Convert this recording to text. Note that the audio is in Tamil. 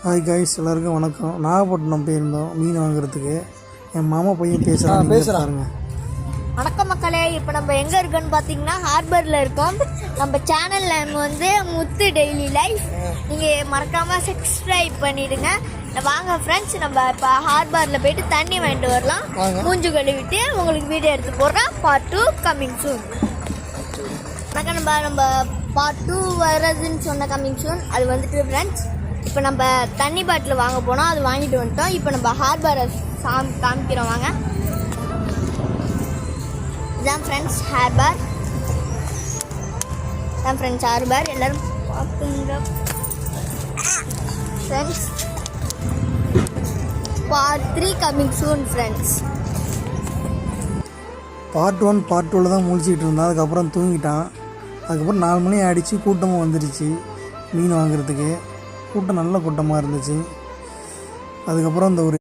ஹாய் கைஸ், எல்லாருக்கும் வணக்கம். நாகப்பட்டினம் போயிருந்தோம் மீன் வாங்குறதுக்கு. என் மாமா பையன் பேசுகிறாங்க. வணக்கம் மக்களே, இப்போ நம்ம எங்கே இருக்கோன்னு பார்த்தீங்கன்னா ஹார்பரில் இருக்கோம். நம்ம சேனல் நேம் வந்து முத்து டெய்லி லைஃப். நீங்கள் மறக்காமல் சப்ஸ்கிரைப் பண்ணிவிடுங்க. வாங்க ஃப்ரெண்ட்ஸ், நம்ம இப்போ ஹார்பரில் போயிட்டு தண்ணி வாங்கிட்டு வரலாம். மூஞ்சு கழுவிட்டு உங்களுக்கு வீடியோ எடுத்து போடுறோம். Part 2 coming soon. நம்ம பார்ட் 2 வர்றதுன்னு சொன்ன கம்மிங் சூன் அது வந்துட்டு ஃப்ரெண்ட்ஸ். இப்போ நம்ம தண்ணி பாட்டில் வாங்க போனோம், அது வாங்கிட்டு வந்துட்டோம். இப்போ நம்ம ஹார்பரை காமிக்கிறோம் வாங்க. இதான் ஃப்ரெண்ட்ஸ் ஹார்பர், இதான் ஃப்ரெண்ட்ஸ் ஹார்பர். எல்லோரும் பார்த்துங்க friends. Part 3 coming soon friends. Part 1 part 2 தான் முழிச்சிக்கிட்டு இருந்தான். அதுக்கப்புறம் தூங்கிட்டான். அதுக்கப்புறம் 4 மணி ஆகிடுச்சு. கூட்டமும் வந்துடுச்சு மீன் வாங்குறதுக்கு. கூட்டம் நல்ல கூட்டமாக இருந்துச்சு. அதுக்கப்புறம் இந்த ஒரு